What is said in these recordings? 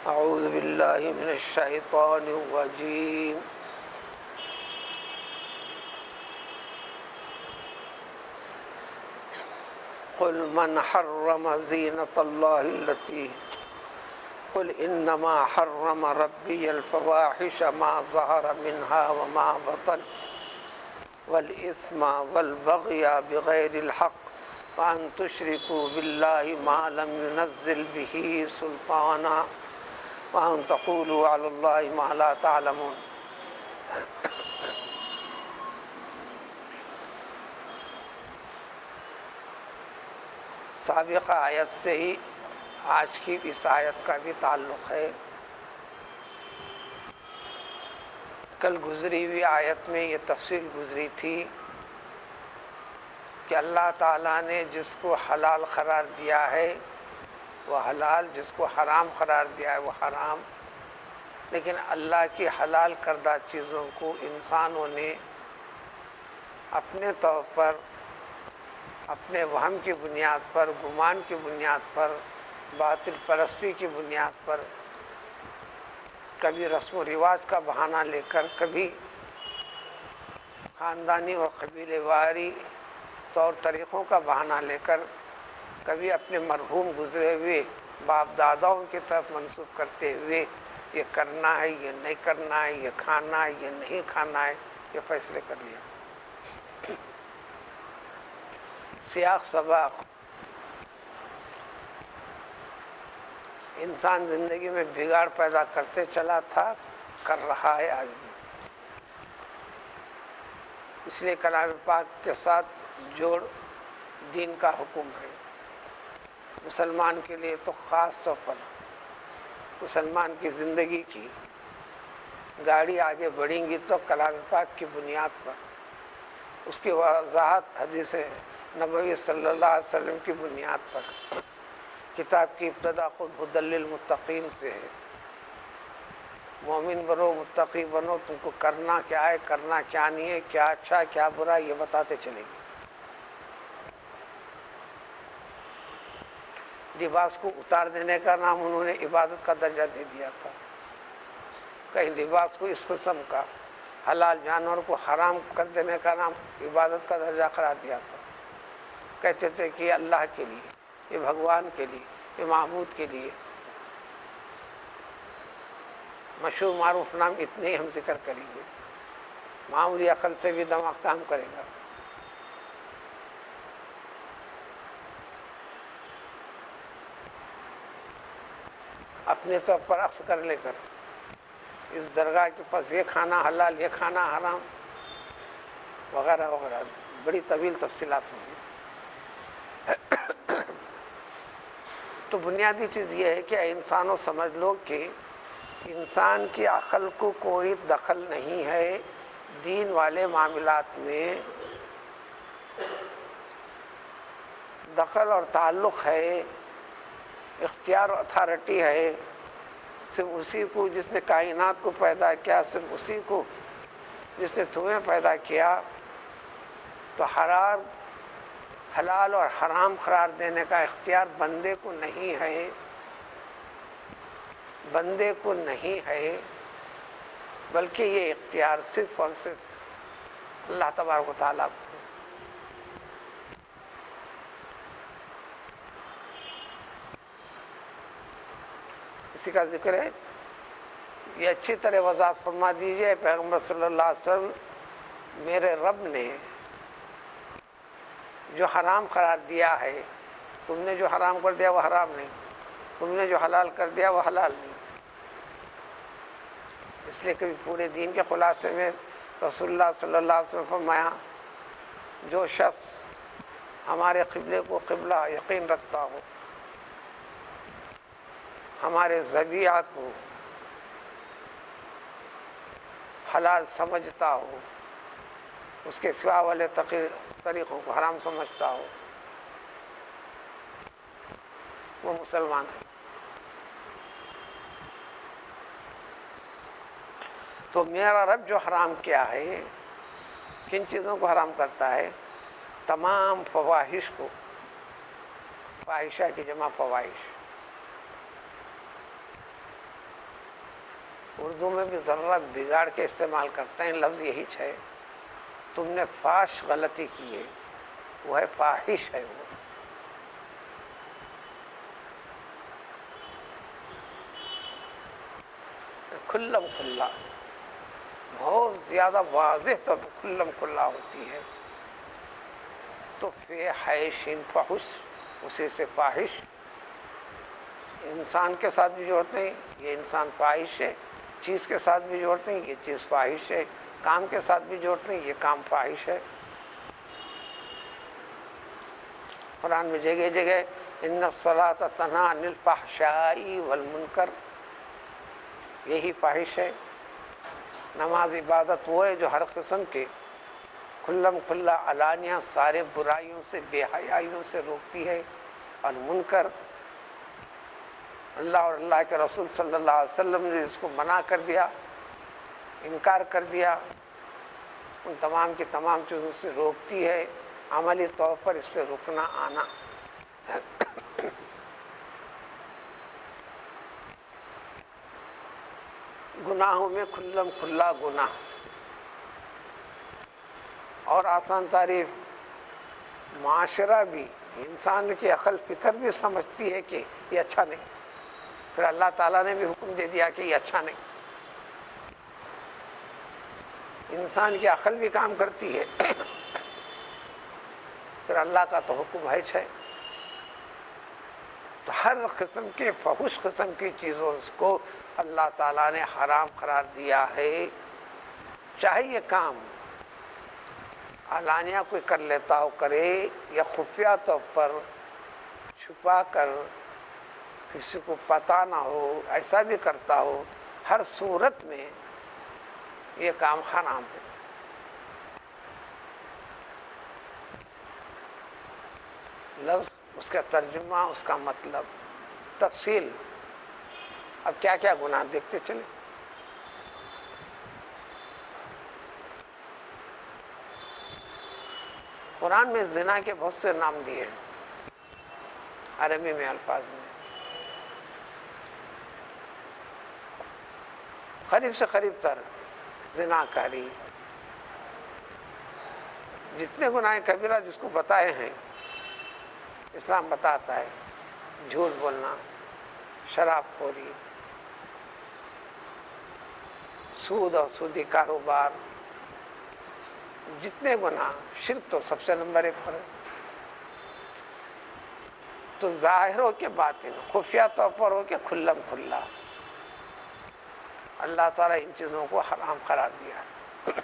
اعوذ باللہ من الشیطان الرجیم قل من حرم زینة اللہ التي قل انما حرم ربی الفواحش ما ظہر منها وما بطن والإثم والبغي بغیر الحق وأن تشركوا بالله ما لم ينزل به سلطانا وأن تقولوا على الله ما لا تعلمون۔ سابقہ آیت سے ہی آج کی اس آیت کا بھی تعلق ہے۔ کل گزری ہوئی آیت میں یہ تفصیل گزری تھی کہ اللہ تعالیٰ نے جس کو حلال قرار دیا ہے وہ حلال، جس کو حرام قرار دیا ہے وہ حرام، لیکن اللہ کی حلال کردہ چیزوں کو انسانوں نے اپنے طور پر، اپنے وہم کی بنیاد پر، گمان کی بنیاد پر، باطل پرستی کی بنیاد پر، کبھی رسم و رواج کا بہانہ لے کر، کبھی خاندانی اور قبیلے واری طور طریقوں کا بہانہ لے کر، کبھی اپنے مرحوم گزرے ہوئے باپ داداؤں کی طرف منسوب کرتے ہوئے یہ کرنا ہے، یہ نہیں کرنا ہے، یہ کھانا ہے، یہ نہیں کھانا ہے، یہ فیصلے کر لیا۔ سیاق سباق انسان زندگی میں بگاڑ پیدا کرتے چلا تھا، کر رہا ہے آج بھی۔ اس لیے کلام پاک کے ساتھ جوڑ دین کا حکم ہے۔ مسلمان کے لیے تو خاص طور پر مسلمان کی زندگی کی گاڑی آگے بڑھیں گی تو کلام پاک کی بنیاد پر، اس کی وضاحت حدیث نبوی صلی اللہ علیہ وسلم کی بنیاد پر۔ کتاب کی ابتدا خود ہدی للمتقین سے ہے۔ مومن بنو، متقی بنو، تم کو کرنا کیا ہے، کرنا کیا نہیں ہے، کیا اچھا کیا برا، یہ بتاتے چلیں گے۔ لباس کو اتار دینے کا نام انہوں نے عبادت کا درجہ دے دیا تھا۔ کہیں لباس کو اس قسم کا، حلال جانور کو حرام کر دینے کا نام عبادت کا درجہ قرار دیا تھا۔ کہتے تھے کہ یہ اللہ کے لیے، یہ بھگوان کے لیے، یہ معبود کے لیے۔ مشہور معروف نام اتنے ہی ہم ذکر کریں گے، معمولی عقل سے بھی دماغ کام کرے گا۔ اپنے طور پر عکس کر لے کر اس درگاہ کے پاس یہ کھانا حلال، یہ کھانا حرام وغیرہ وغیرہ، بڑی طویل تفصیلات ہوں گی۔ تو بنیادی چیز یہ ہے کہ انسانوں سمجھ لو کہ انسان کی عقل کو کوئی دخل نہیں ہے دین والے معاملات میں۔ دخل اور تعلق ہے، اختیار اور اتھارٹی ہے صرف اسی کو جس نے کائنات کو پیدا کیا، صرف اسی کو جس نے تمہیں پیدا کیا۔ تو حلال اور حرام قرار دینے کا اختیار بندے کو نہیں ہے، بندے کو نہیں ہے، بلکہ یہ اختیار صرف اور صرف اللہ تبارک و تعالیٰ کو۔ اسی کا ذکر ہے، یہ اچھی طرح وضاحت فرما دیجئے پیغمبر صلی اللہ علیہ وسلم، میرے رب نے جو حرام قرار دیا ہے، تم نے جو حرام کر دیا وہ حرام نہیں، تم نے جو حلال کر دیا وہ حلال نہیں۔ اس لیے کبھی پورے دین کے خلاصے میں رسول اللہ صلی اللہ علیہ وسلم فرمایا، جو شخص ہمارے قبلے کو قبلہ یقین رکھتا ہو، ہمارے ذبیحہ کو حلال سمجھتا ہو، اس کے سوا والے طریقوں کو حرام سمجھتا ہو، وہ مسلمان ہے۔ تو میرا رب جو حرام کیا ہے، کن چیزوں کو حرام کرتا ہے؟ تمام فواحش کو، فاحشہ کی جمع فواحش، اردو میں بھی ذرہ بگاڑ کے استعمال کرتے ہیں، لفظ یہی ہے، تم نے فاش غلطی کی ہے، وہ ہے فاحش ہے، وہ کھلم کھلا، بہت زیادہ واضح طور پر کھلم کھلا ہوتی ہے، تو فحشین فحش، اسی سے فاحش، انسان کے ساتھ بھی جوڑتے ہیں یہ انسان فاحش ہے، چیز کے ساتھ بھی جوڑتے ہیں یہ چیز فاحش ہے، کام کے ساتھ بھی جوڑتے ہیں یہ کام فاحش ہے۔ قرآن میں جگہ جگہ ان الصلاۃ تنہی عن الفحشاء والمنکر، یہی فاحش ہے۔ نماز عبادت وہ ہے جو ہر قسم کے کھلم کھلا علانیہ سارے برائیوں سے، بے حیائیوں سے روکتی ہے، اور منکر اللہ اور اللہ کے رسول صلی اللہ علیہ وسلم نے اس کو منع کر دیا، انکار کر دیا، ان تمام کی تمام چیزوں سے روکتی ہے، عملی طور پر اس پہ رکنا آنا۔ گناہوں میں کھلم کھلا گناہ، اور آسان تعریف، معاشرہ بھی، انسان کی عقل فکر بھی سمجھتی ہے کہ یہ اچھا نہیں، پھر اللہ تعالیٰ نے بھی حکم دے دیا کہ یہ اچھا نہیں، انسان کی عقل بھی کام کرتی ہے، پھر اللہ کا تو حکم ہے۔ تو ہر قسم کے فحش قسم کی چیزوں کو اللہ تعالیٰ نے حرام قرار دیا ہے، چاہے یہ کام علانیہ کوئی کر لیتا ہو کرے، یا خفیہ طور پر چھپا کر کسی کو پتہ نہ ہو ایسا بھی کرتا ہو، ہر صورت میں یہ کام حرام ہے۔ لفظ، اس کا ترجمہ، اس کا مطلب، تفصیل۔ اب کیا کیا گناہ دیکھتے چلیں۔ قرآن میں زنا کے بہت سے نام دیے ہیں، عربی میں الفاظ میں، قریب سے قریب تر زنا کاری، جتنے گناہ کبیرہ جس کو بتائے ہیں اسلام بتاتا ہے، جھوٹ بولنا، شراب خوری، سود اور سودی کاروبار، جتنے گناہ، شرک تو سب سے نمبر 1 پر ہے۔ تو ظاہر ہو کے باطن، خفیہ طور پر ہو کے کھلم کھلا، اللہ تعالیٰ ان چیزوں کو حرام قرار دیا ہے۔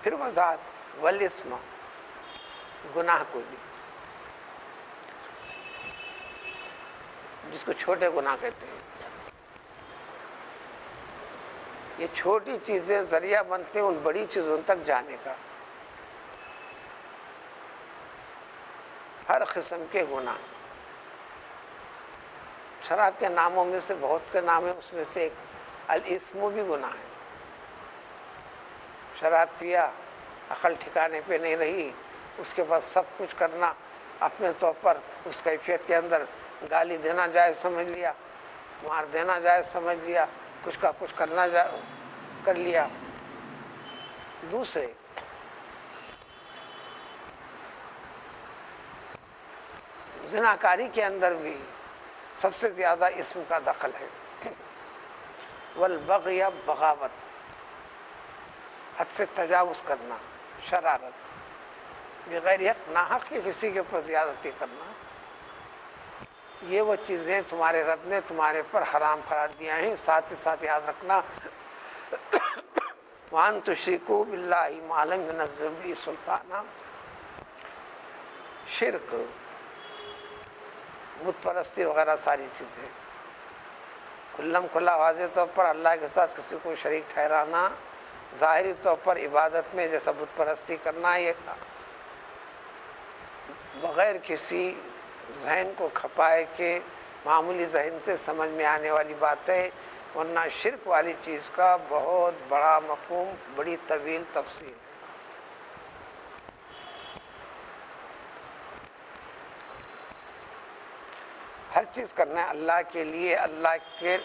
پھر وضاحت، والاسم، گناہ کو بھی، جس کو چھوٹے گناہ کہتے ہیں، یہ چھوٹی چیزیں ذریعہ بنتے ہیں ان بڑی چیزوں تک جانے کا۔ ہر قسم کے گناہ، شراب کے ناموں میں سے بہت سے نام ہیں، اس میں سے ایک الاسم بھی گناہ ہے۔ شراب پیا، عقل ٹھکانے پہ نہیں رہی، اس کے بعد سب کچھ کرنا اپنے طور پر، اس کیفیت کے اندر گالی دینا جائز سمجھ لیا، مار دینا جائز سمجھ لیا، کچھ کا کچھ کرنا کر لیا۔ دوسرے، زناکاری کے اندر بھی سب سے زیادہ اسم کا دخل ہے۔ والبغی، بغاوت، حد سے تجاوز کرنا، شرارت، بغیر حق، ناحق کے کسی کے اوپر زیادتی کرنا، یہ وہ چیزیں تمہارے رب نے تمہارے پر حرام قرار دیا ہیں۔ ساتھ ہی ساتھ یاد رکھنا، وَأَن تُشْرِكُوا بِاللَّهِ مَا لَمْ يُنَزِّلْ بِهِ سُلْطَانًا، شرک، بت پرستی وغیرہ ساری چیزیں، کھلم کھلا واضح طور پر اللہ کے ساتھ کسی کو شریک ٹھہرانا، ظاہری طور پر عبادت میں جیسا بت پرستی کرنا، یہ بغیر کسی ذہن کو کھپائے کے معمولی ذہن سے سمجھ میں آنے والی بات ہے، ورنہ شرک والی چیز کا بہت بڑا مفہوم، بڑی طویل تفصیل ہے۔ ہر چیز کرنا ہے اللہ کے لیے، اللہ کے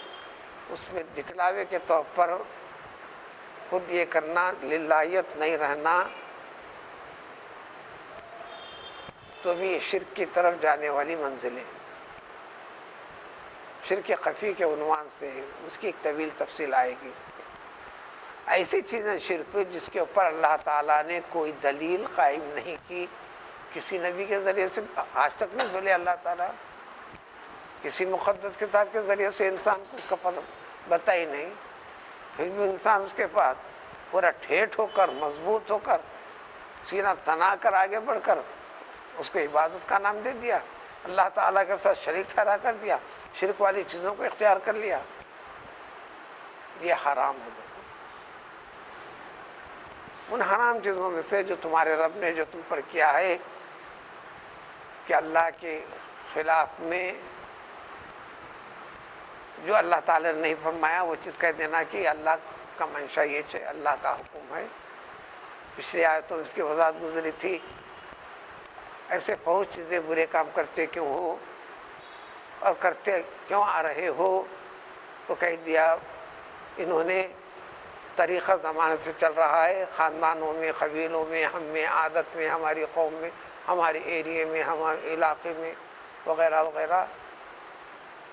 اس میں دکھلاوے کے طور پر خود یہ کرنا، للہیت نہیں رہنا، تو بھی یہ شرک کی طرف جانے والی منزلیں، شرک خفی کے عنوان سے اس کی ایک طویل تفصیل آئے گی۔ ایسی چیزیں شرک جس کے اوپر اللہ تعالیٰ نے کوئی دلیل قائم نہیں کی، کسی نبی کے ذریعے سے آج تک نہیں بولے اللہ تعالیٰ، کسی مقدس کتاب کے ذریعے سے انسان کو اس کا پتہ بتا ہی نہیں، پھر بھی انسان اس کے پاس پورا ٹھیٹ ہو کر، مضبوط ہو کر، سینہ تنا کر آگے بڑھ کر اس کو عبادت کا نام دے دیا، اللہ تعالیٰ کے ساتھ شریک ٹھہرا کر دیا، شرک والی چیزوں کو اختیار کر لیا، یہ حرام ہو گیا۔ ان حرام چیزوں میں سے جو تمہارے رب نے جو تم پر کیا ہے کہ اللہ کے خلاف میں جو اللہ تعالیٰ نے نہیں فرمایا وہ چیز کہہ دینا کہ اللہ کا منشا یہ ہے، اللہ کا حکم ہے۔ پچھلی آیتوں میں اس کی وضاحت گزری تھی۔ ایسے بہت چیزیں برے کام کرتے کیوں ہو اور کرتے کیوں آ رہے ہو، تو کہہ دیا انہوں نے طریقہ زمانے سے چل رہا ہے، خاندانوں میں، قبیلوں میں، ہم میں، عادت میں، ہماری قوم میں، ہمارے ایریے میں، ہمارے علاقے میں وغیرہ وغیرہ۔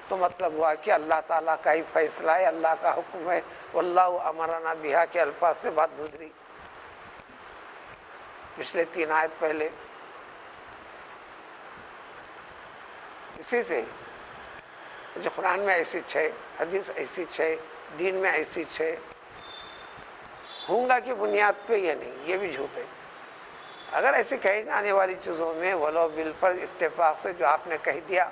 تو مطلب ہوا کہ اللہ تعالیٰ کا ہی فیصلہ ہے، اللہ کا حکم ہے، واللہ امرنا بہا کے الفاظ سے بات گزری پچھلے 3 آیت پہلے۔ اسی سے جو قرآن میں ایسی ہے، حدیث ایسی ہے، دین میں ایسی ہے، ہونگا کی بنیاد پہ یہ نہیں، یہ بھی جھوٹ ہے۔ اگر ایسی کہی جانے والی چیزوں میں ولو بالفرض اتفاق سے جو آپ نے کہہ دیا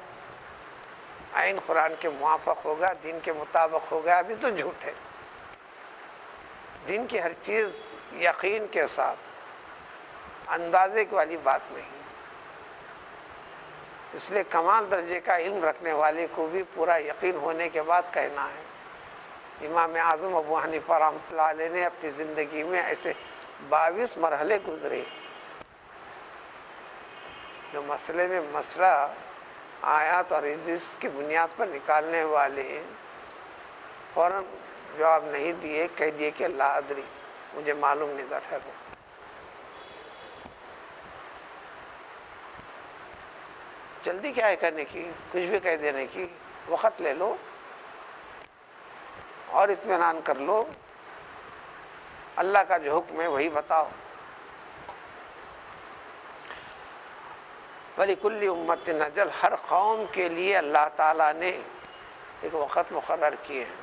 عین قرآن کے موافق ہوگا، دین کے مطابق ہوگا، ابھی تو جھوٹ ہے۔ دین کی ہر چیز یقین کے ساتھ، اندازے والی بات نہیں۔ اس لیے کمال درجے کا علم رکھنے والے کو بھی پورا یقین ہونے کے بعد کہنا ہے۔ امام اعظم ابو حنیفہ رحمۃ اللہ علیہ نے اپنی زندگی میں ایسے 22 مرحلے گزرے، جو مسئلے میں مسئلہ آیات اور حدیث کی بنیاد پر نکالنے والے فوراً جواب نہیں دیے، کہہ دیے کہ لا ادری، مجھے معلوم نہیں تھا، ٹھہرو۔ جلدی کیا ہے کرنے کی، کچھ بھی کہہ دینے کی، وقت لے لو اور اطمینان کر لو، اللہ کا جو حکم ہے وہی بتاؤ۔ وَلِكُلِّ أُمَّةٍ أَجَلٌ، ہر قوم کے لیے اللہ تعالیٰ نے ایک وقت مقرر کیے ہیں۔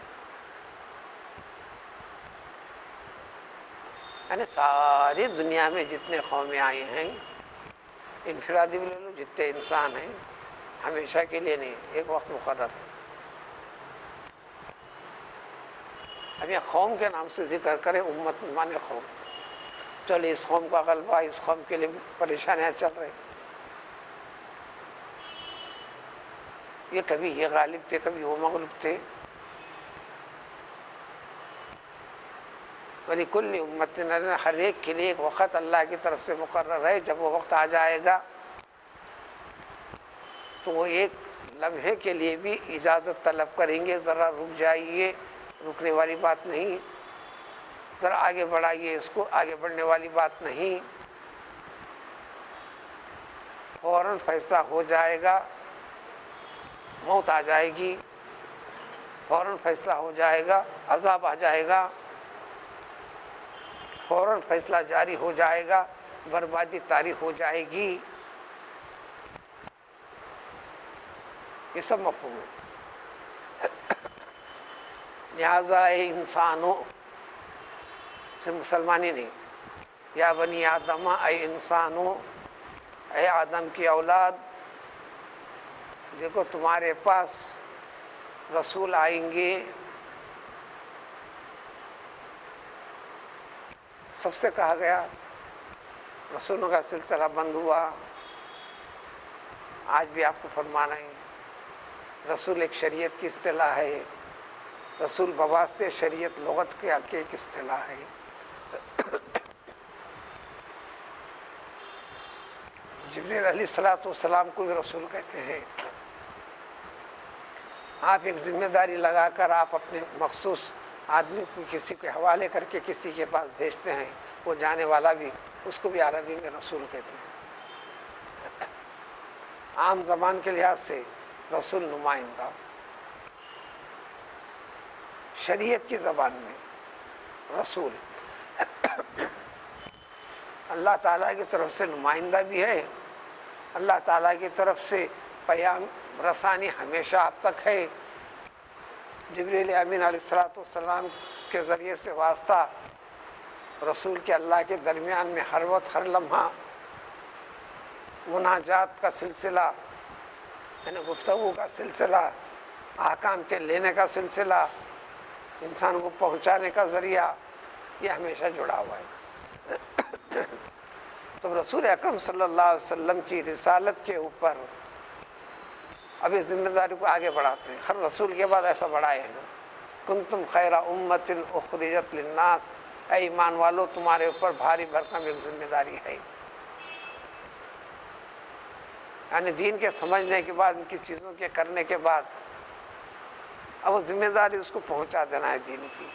یعنی ساری دنیا میں جتنے قومیں آئی ہیں، انفرادی بھی لے لو، جتنے انسان ہیں، ہمیشہ کے لیے نہیں، ایک وقت مقرر ہے۔ اب یہ قوم کے نام سے ذکر کریں، امت مانے قوم، چلے اس قوم کا غلبہ، اس قوم کے لیے پریشانیاں چل رہی، یہ کبھی یہ غالب تھے، کبھی وہ مغلوب تھے۔ وَلِكُلِّ أُمَّةٍ، ہر ایک کے لیے ایک وقت اللہ کی طرف سے مقرر ہے۔ جب وہ وقت آ جائے گا تو وہ ایک لمحے کے لیے بھی اجازت طلب کریں گے، ذرا رک جائیے، رکنے والی بات نہیں، ذرا آگے بڑھائیے اس کو، آگے بڑھنے والی بات نہیں، فوراً فیصلہ ہو جائے گا، موت آ جائے گی، فوراً فیصلہ ہو جائے گا، عذاب آ جائے گا، فوراً فیصلہ جاری ہو جائے گا، بربادی طاری ہو جائے گی۔ یہ سب مفہوم ہے۔ لہٰذا اے انسانوں سے مسلمانی نہیں، یا بنی آدم، اے انسانوں، اے آدم کی اولاد، دیکھو تمہارے پاس رسول آئیں گے، سب سے کہا گیا، رسولوں کا سلسلہ بند ہوا، آج بھی آپ کو فرمانا ہے۔ رسول ایک شریعت کی اصطلاح ہے، رسول بواسطے شریعت لغت کے ایک اصطلاح ہے۔ جبریل علیہ الصلوۃ والسلام کو بھی رسول کہتے ہیں۔ آپ ایک ذمہ داری لگا کر آپ اپنے مخصوص آدمی کو کسی کے حوالے کر کے کسی کے پاس بھیجتے ہیں، وہ جانے والا بھی، اس کو بھی عربی میں رسول کہتے ہیں۔ عام زبان کے لحاظ سے رسول نمائندہ، شریعت کی زبان میں رسول اللہ تعالیٰ کی طرف سے نمائندہ بھی ہے، اللہ تعالیٰ کی طرف سے پیام رسانی ہمیشہ آپ تک ہے۔ جبریل امین علیہ السلام کے ذریعے سے واسطہ رسول کے اللہ کے درمیان میں ہر وقت ہر لمحہ مناجات کا سلسلہ، یعنی گفتگو کا سلسلہ، احکام کے لینے کا سلسلہ، انسان کو پہنچانے کا ذریعہ، یہ ہمیشہ جڑا ہوا ہے۔ تو رسول اکرم صلی اللہ علیہ وسلم کی رسالت کے اوپر اب اس ذمہ داری کو آگے بڑھاتے ہیں۔ ہر رسول کے بعد ایسا بڑھائے ہیں، کنتم خیر امت اخرجت للناس، اے ایمان والو تمہارے اوپر بھاری بھرکم ایک ذمہ داری ہے، یعنی دین کے سمجھنے کے بعد، ان کی چیزوں کے کرنے کے بعد اب وہ ذمہ داری اس کو پہنچا دینا ہے دین کی۔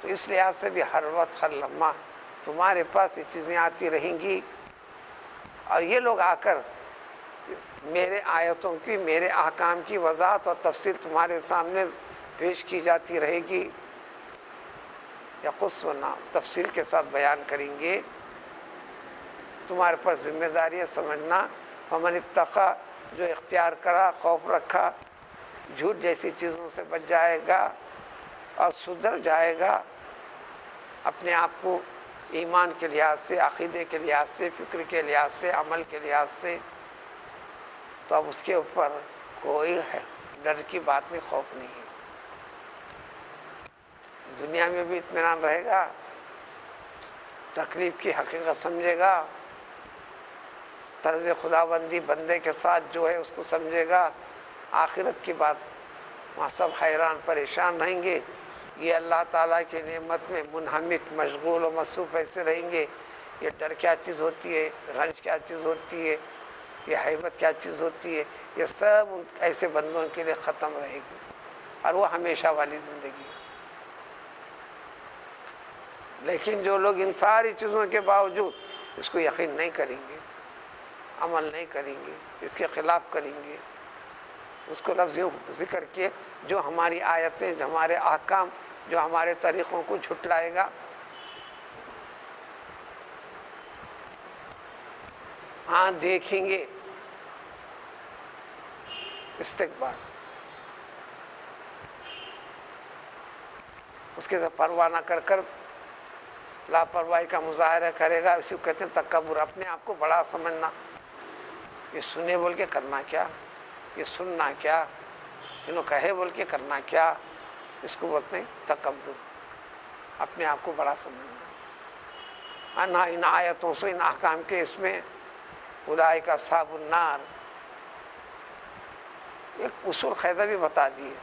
تو اس لحاظ سے بھی ہر وقت ہر لمحہ تمہارے پاس یہ چیزیں آتی رہیں گی، اور یہ لوگ آ کر میرے آیتوں کی، میرے احکام کی وضاحت اور تفصیل تمہارے سامنے پیش کی جاتی رہے گی، یقص و نام تفصیل کے ساتھ بیان کریں گے۔ تمہارے پر ذمہ داری ہے سمجھنا، فمن اتقی، جو اختیار کرا، خوف رکھا، جھوٹ جیسی چیزوں سے بچ جائے گا اور سدھر جائے گا، اپنے آپ کو ایمان کے لحاظ سے، عقیدے کے لحاظ سے، فکر کے لحاظ سے، عمل کے لحاظ سے، تو اب اس کے اوپر کوئی ڈر کی بات نہیں، خوف نہیں ہے۔ دنیا میں بھی اطمینان رہے گا، تکلیف کی حقیقت سمجھے گا، طرز خداوندی بندے کے ساتھ جو ہے اس کو سمجھے گا، آخرت کی بات وہاں سب حیران پریشان رہیں گے۔ یہ اللہ تعالیٰ کی نعمت میں منہمک، مشغول و مصروف ایسے رہیں گے، یہ ڈر کیا چیز ہوتی ہے، رنج کیا چیز ہوتی ہے، یہ حیبت کیا چیز ہوتی ہے، یہ سب ان ایسے بندوں کے لیے ختم رہے گی، اور وہ ہمیشہ والی زندگی۔ لیکن جو لوگ ان ساری چیزوں کے باوجود اس کو یقین نہیں کریں گے، عمل نہیں کریں گے، اس کے خلاف کریں گے، اس کو لفظ یوں ذکر کیے، جو ہماری آیتیں، جو ہمارے احکام، جو ہمارے طریقوں کو جھٹلائے گا، ہاں دیکھیں گے استقبال، اس کے ساتھ پرواہ نہ کر لاپرواہی کا مظاہرہ کرے گا، اسی کو کہتے ہیں تکبر، اپنے آپ کو بڑا سمجھنا۔ یہ سنے بول کے کرنا کیا، یہ سننا کیا، انہوں کہے بول کے کرنا کیا، اس کو بولتے ہیں تکبر، اپنے آپ کو بڑا سمجھنا۔ انا ان آیتوں سے، ان احکام کے اس میں اولئک اصحاب النار، ایک اصول قاعدہ بھی بتا دیے،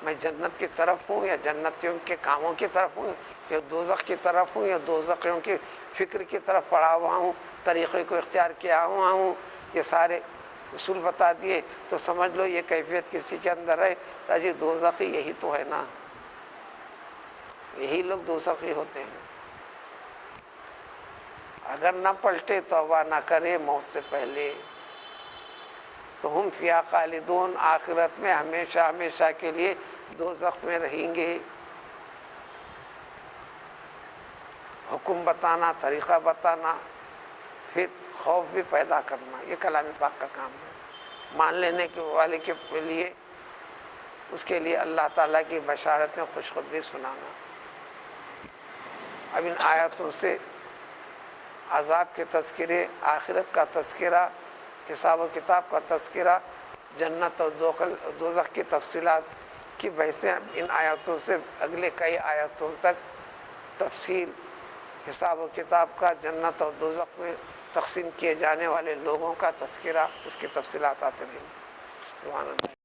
میں جنت کی طرف ہوں یا جنتیوں کے کاموں کی طرف ہوں، یا دوزخ کی طرف ہوں یا دوزخیوں کی فکر کی طرف پڑا ہوا ہوں، طریقے کو اختیار کیا ہوا ہوں، یہ سارے اصول بتا دیے، تو سمجھ لو یہ کیفیت کسی کے اندر ہے، تاجی دوزخی یہی تو ہے نا، یہی لوگ دوزخی ہوتے ہیں۔ اگر نہ پلٹے، توبہ نہ کرے موت سے پہلے، تو ہم فیہا خالدون، آخرت میں ہمیشہ ہمیشہ کے لیے دوزخ میں رہیں گے۔ حکم بتانا، طریقہ بتانا، پھر خوف بھی پیدا کرنا، یہ کلام پاک کا کام ہے۔ مان لینے کے والے کے لیے، اس کے لیے اللہ تعالیٰ کی بشارت میں خوشخبری سنانا۔ اب ان آیاتوں سے عذاب کے تذکرے، آخرت کا تذکرہ، حساب و کتاب کا تذکرہ، جنت اور دوزخ کی تفصیلات کی بحثیں ان آیاتوں سے اگلے کئی آیاتوں تک تفصیل، حساب و کتاب کا، جنت اور دوزخ میں تقسیم کیے جانے والے لوگوں کا تذکرہ، اس کی تفصیلات آتے رہیں گے۔ سبحان اللہ۔